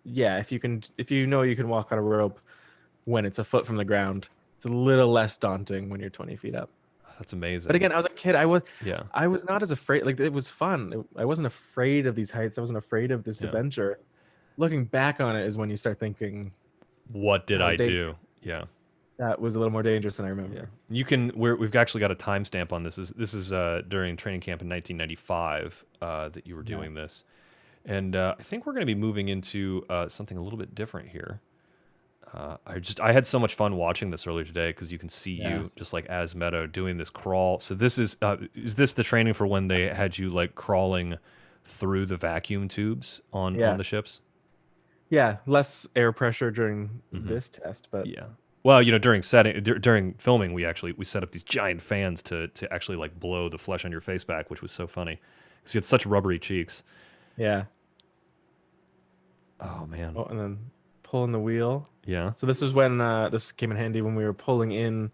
yeah, if you know you can walk on a rope when it's a foot from the ground, it's a little less daunting when you're 20 feet up. That's amazing. But again, I was a kid. Yeah. I was not as afraid. Like it was fun. I wasn't afraid of these heights. I wasn't afraid of this Yeah. adventure. Looking back on it is when you start thinking What did That was I do? Yeah. that was a little more dangerous than I remember. Yeah. You can. We've actually got a timestamp on this. This is during training camp in 1995 that you were doing this, and I think we're going to be moving into something a little bit different here. I had so much fun watching this earlier today because you can see you just like as Meadow doing this crawl. So this is this the training for when they had you like crawling through the vacuum tubes on the ships? Yeah, less air pressure during this test, but Yeah. Well, during during filming, we set up these giant fans to actually like blow the flesh on your face back, which was so funny because you had such rubbery cheeks. yeah. Oh man. Oh, and then pulling the wheel. Yeah. So this is when this came in handy when we were pulling in.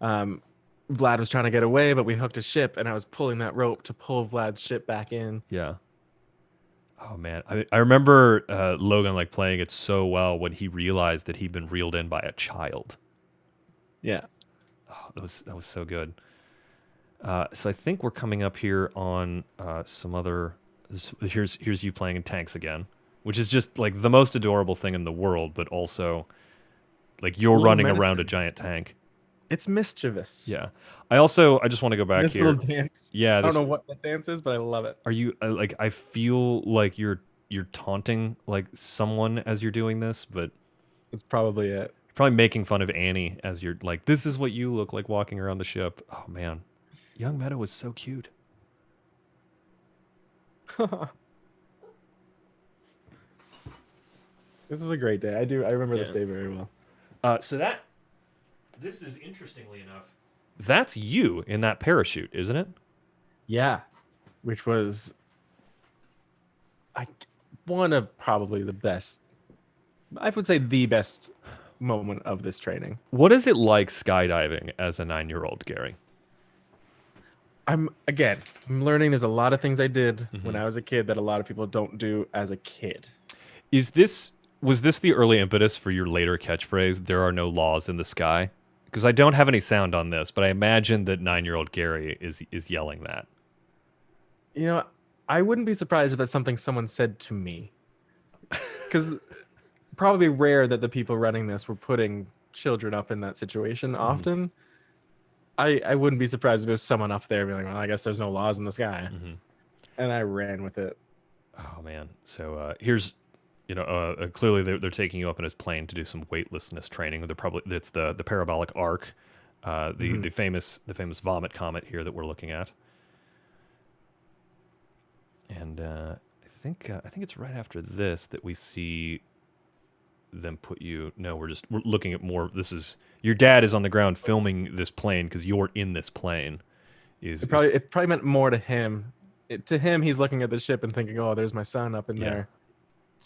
Vlad was trying to get away, but we hooked a ship, and I was pulling that rope to pull Vlad's ship back in. Yeah. Oh man, I remember Logan like playing it so well when he realized that he'd been reeled in by a child. Yeah. Oh, that was so good. So I think we're coming up here on some other. Here's you playing in tanks again, which is just like the most adorable thing in the world, but also like you're running around a giant tank. It's mischievous. Yeah. I just want to go back This here. little dance. Yeah. I don't know what that dance is, but I love it. Are you like? I feel like you're taunting like someone as you're doing this, but It's probably it. you're probably making fun of Annie as you're like, this is what you look like walking around the ship. Oh man, young Meadow was so cute. This was a great day. I remember this day very well. This is interestingly enough, that's you in that parachute, isn't it? Yeah, which was one of probably the best. I would say the best moment of this training. What is it like skydiving as a 9-year-old, Gary? I'm learning there's a lot of things I did when I was a kid that a lot of people don't do as a kid. Was this the early impetus for your later catchphrase, there are no laws in the sky? Because I don't have any sound on this, but I imagine that 9-year-old Gary is yelling that. You know, I wouldn't be surprised if that's something someone said to me. Because probably rare that the people running this were putting children up in that situation often. I wouldn't be surprised if it was someone up there being like, well, I guess there's no laws in the sky. And I ran with it. Oh man. So here's Clearly they're taking you up in his plane to do some weightlessness training. It's the parabolic arc, the famous vomit comet here that we're looking at. And I think it's right after this that we see them put you. No, we're looking at more. This is your dad is on the ground filming this plane because you're in this plane. It probably meant more to him. To him, he's looking at the ship and thinking, "Oh, there's my son up in there."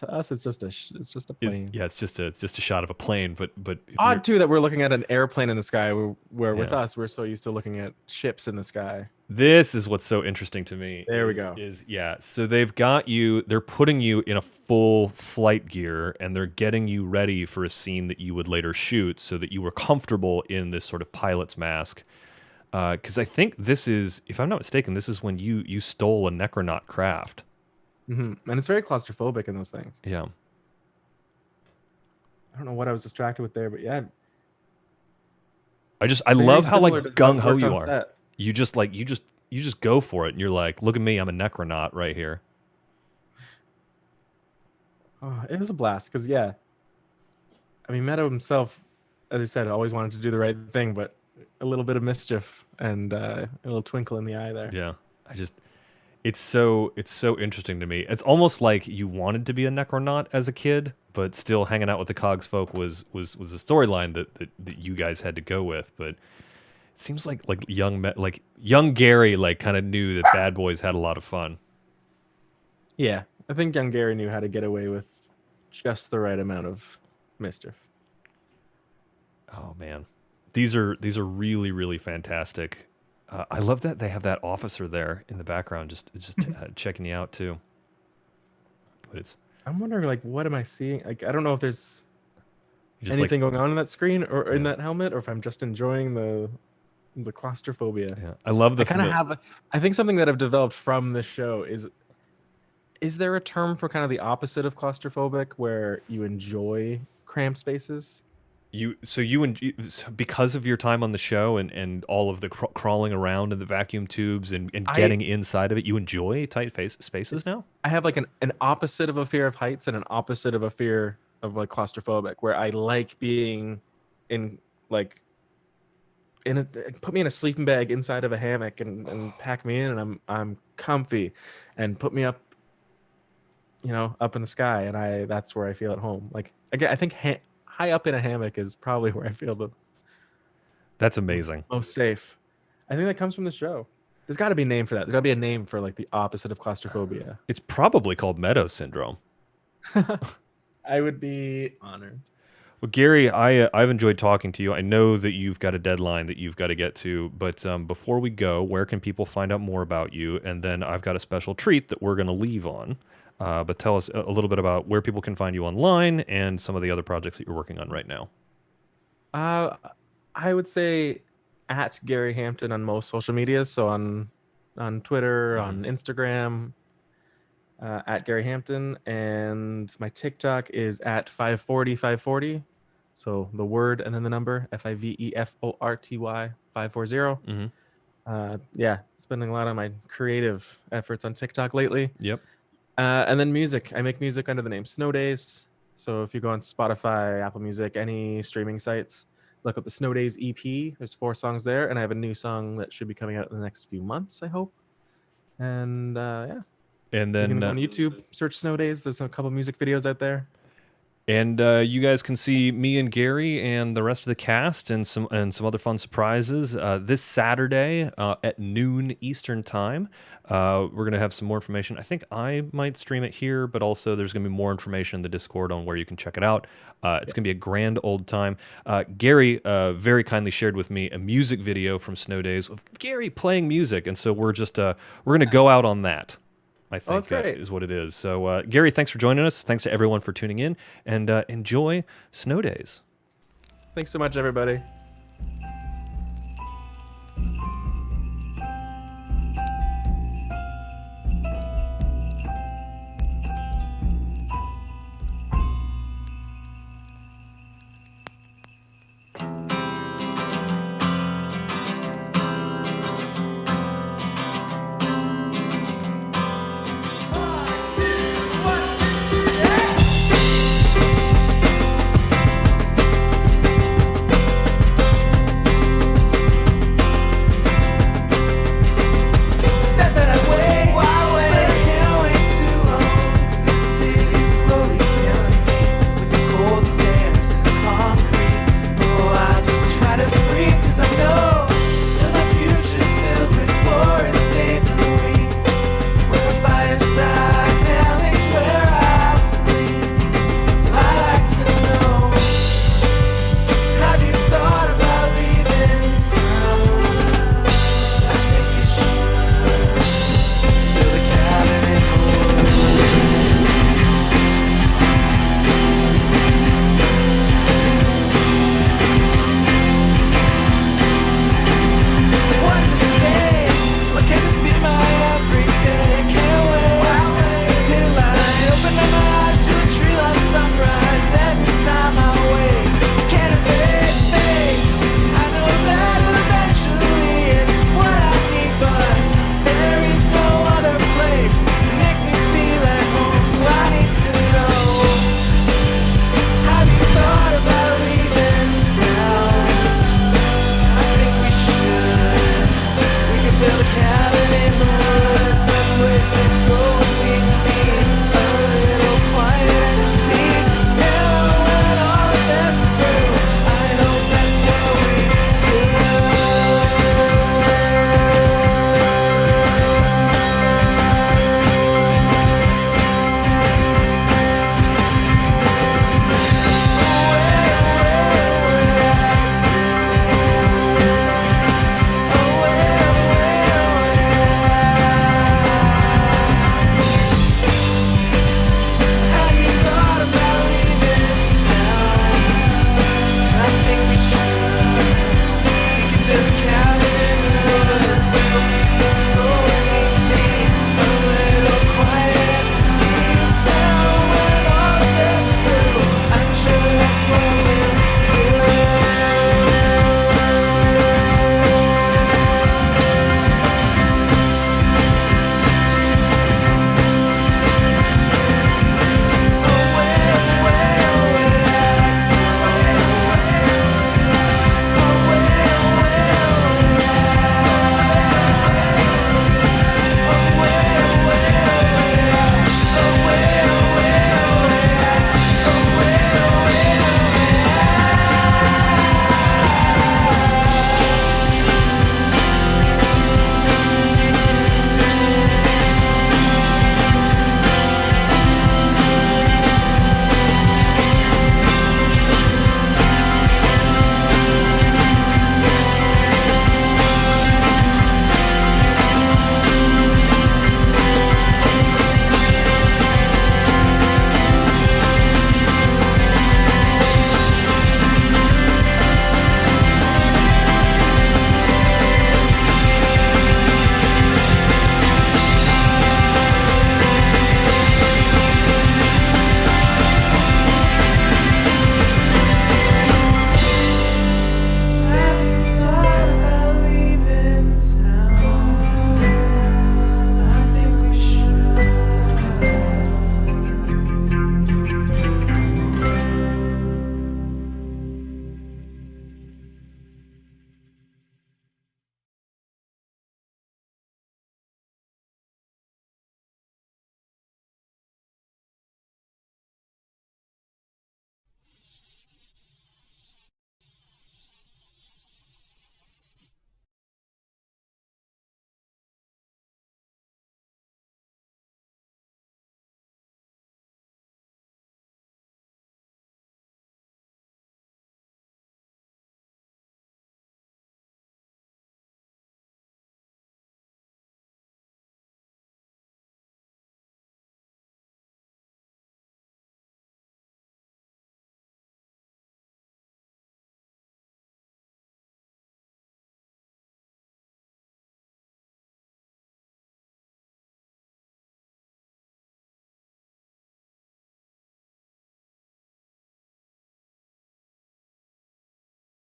To us, it's just a plane. It's just a shot of a plane. But Odd too that we're looking at an airplane in the sky, where with us we're so used to looking at ships in the sky. This is what's so interesting to me. There we go. So they've got you. They're putting you in a full flight gear, and they're getting you ready for a scene that you would later shoot, so that you were comfortable in this sort of pilot's mask. Because I think this is, if I'm not mistaken, this is when you stole a Necronaut craft. And it's very claustrophobic in those things. Yeah. I don't know what I was distracted with there, but yeah. I love how like gung ho you are. Set. You just go for it, and you're like, look at me, I'm a Necronaut right here. Oh, it was a blast because I mean, Meadow himself, as I said, always wanted to do the right thing, but a little bit of mischief and a little twinkle in the eye there. Yeah, it's so interesting to me. It's almost like you wanted to be a Necronaut as a kid, but still hanging out with the Cogs folk was a storyline that you guys had to go with. But it seems like young Gary kind of knew that Bad Boys had a lot of fun. Yeah, I think young Gary knew how to get away with just the right amount of mischief. Oh man, these are really, really fantastic. I love that they have that officer there in the background, just checking you out too. But I'm wondering, what am I seeing? I don't know if there's anything going on that screen or in that helmet, or if I'm just enjoying the claustrophobia. Yeah, I love the. I think something that I've developed from this show is there a term for kind of the opposite of claustrophobic, where you enjoy cramped spaces? Because of your time on the show and all of the crawling around in the vacuum tubes and getting inside of it, you enjoy tight spaces now? I have an opposite of a fear of heights and an opposite of a fear of claustrophobic, where I like being in put me in a sleeping bag inside of a hammock and pack me in, and I'm comfy, and put me up up in the sky, and that's where I feel at home. Again, I think high up in a hammock is probably where I feel that's amazing, most safe. I think that comes from the show. There's got to be a name for that. There's got to be a name for the opposite of claustrophobia. It's probably called Meadow syndrome. I would be honored. Well, Gary, I've enjoyed talking to you. I know that you've got a deadline that you've got to get to, but before we go, where can people find out more about you? And then I've got a special treat that we're going to leave on. But tell us a little bit about where people can find you online and some of the other projects that you're working on right now. I would say at Gary Hampton on most social media. So on Twitter, on Instagram, at Gary Hampton, and my TikTok is at 540. So the word and then the number, FIVEFORTY 540. Spending a lot on my creative efforts on TikTok lately. Yep. And then music. I make music under the name Snow Days. So if you go on Spotify, Apple Music, any streaming sites, look up the Snow Days EP. There's 4 songs there, and I have a new song that should be coming out in the next few months, I hope. And and then you can go on YouTube, search Snow Days. There's a couple music videos out there. And you guys can see me and Gary and the rest of the cast and some other fun surprises this Saturday at noon Eastern time. We're going to have some more information. I think I might stream it here, but also there's going to be more information in the Discord on where you can check it out. It's going to be a grand old time. Gary very kindly shared with me a music video from Snow Days of Gary playing music, and so we're going to go out on that. I think is what it is. So, Gary, thanks for joining us. Thanks to everyone for tuning in, and enjoy Snow Days. Thanks so much, everybody.